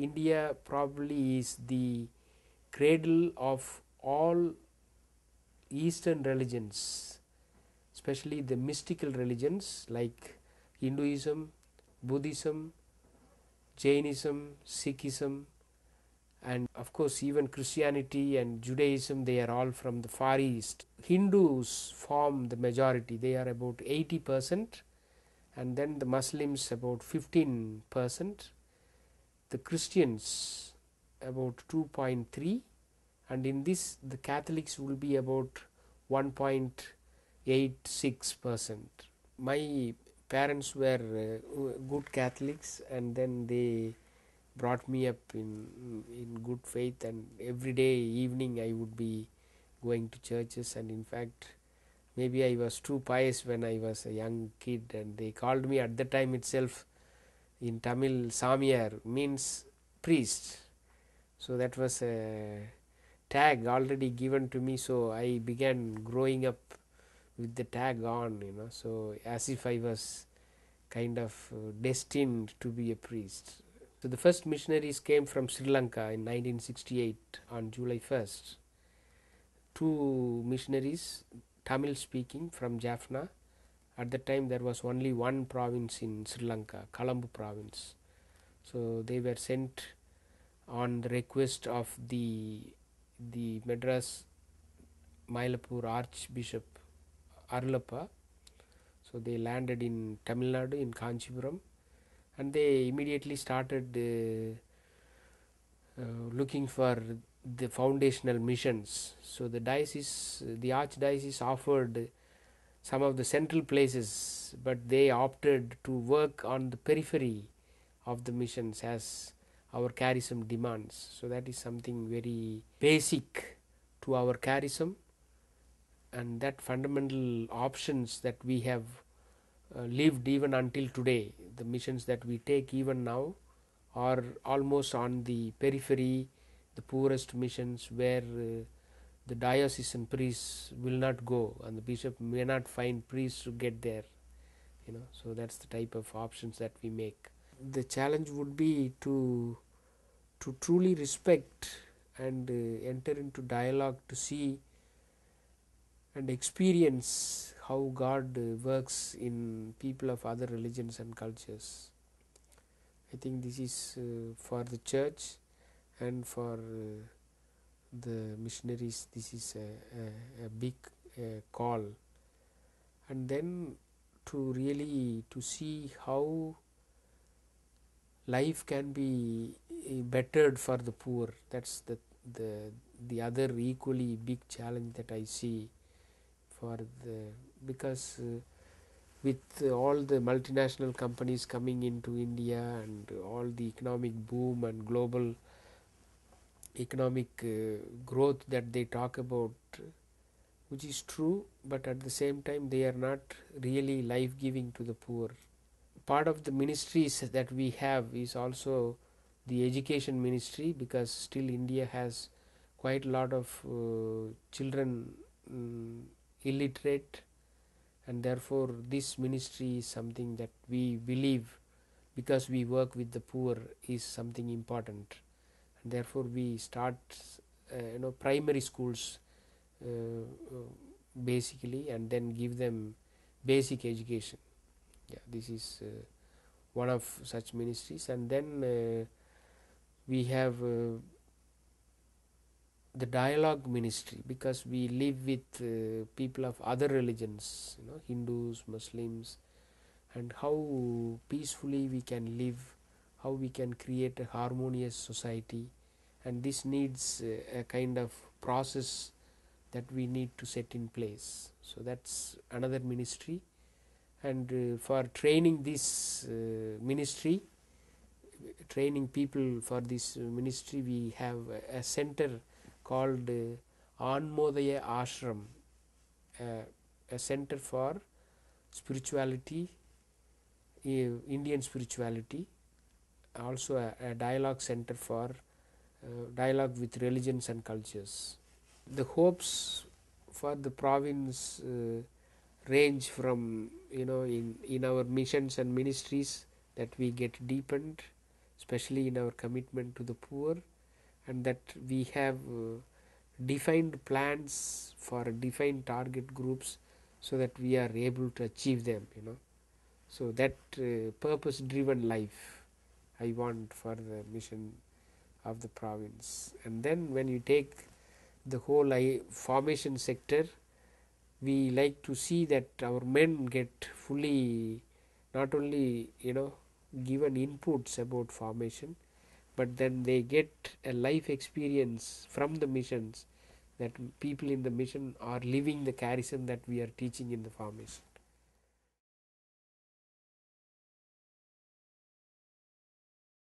India probably is the cradle of all Eastern religions, especially the mystical religions like Hinduism, Buddhism, Jainism, Sikhism, and of course even Christianity and Judaism. They are all from the Far East. Hindus form the majority, they are about 80%, and then the Muslims about 15%, the Christians about 2.3, and in this the Catholics will be about 1.86%. My parents were good Catholics, and then they brought me up in good faith, and every day evening I would be going to churches. And in fact, maybe I was too pious when I was a young kid, and they called me at the time itself in Tamil Samiyar, means priest. So that was a tag already given to me, so I began growing up with the tag on, so as if I was kind of destined to be a priest. So the first missionaries came from Sri Lanka in 1968 on July 1st. Two missionaries, Tamil speaking, from Jaffna. At the time there was only one province in Sri Lanka, Colombo province. So they were sent on the request of the Madras Mylapore Archbishop Arulappa. So they landed in Tamil Nadu in Kanchipuram, and they immediately started looking for the foundational missions. So the archdiocese offered some of the central places, but they opted to work on the periphery of the missions as our charism demands. So that is something very basic to our charism, and that fundamental options that we have lived even until today. The missions that we take even now are almost on the periphery, the poorest missions where the diocesan priests will not go, and the bishop may not find priests to get there. So that's the type of options that we make. The challenge would be to truly respect and enter into dialogue to see and experience how God works in people of other religions and cultures. I think this is for the church and for the missionaries, this is a big call. And then to really to see how life can be bettered for the poor. That's the other equally big challenge that I see because with all the multinational companies coming into India and all the economic boom and global economic growth that they talk about, which is true, but at the same time they are not really life-giving to the poor. Part of the ministries that we have is also the education ministry, because still India has quite a lot of children illiterate, and therefore this ministry is something that we believe, because we work with the poor, is something important, and therefore we start primary schools basically, and then give them basic education. This is one of such ministries. And then we have the dialogue ministry, because we live with people of other religions, Hindus, Muslims, and how peacefully we can live, how we can create a harmonious society, and this needs a kind of process that we need to set in place. So that's another ministry. And for training this ministry, training people for this ministry, we have a center called Anmodaya Ashram, a center for spirituality, Indian spirituality, also a dialogue center for dialogue with religions and cultures. The hopes for the province range from in our missions and ministries that we get deepened, especially in our commitment to the poor, and that we have defined plans for defined target groups so that we are able to achieve them, so that purpose driven life I want for the mission of the province. And then when you take the whole formation sector, we like to see that our men get fully, not only given inputs about formation, but then they get a life experience from the missions, that people in the mission are living the charism that we are teaching in the formation.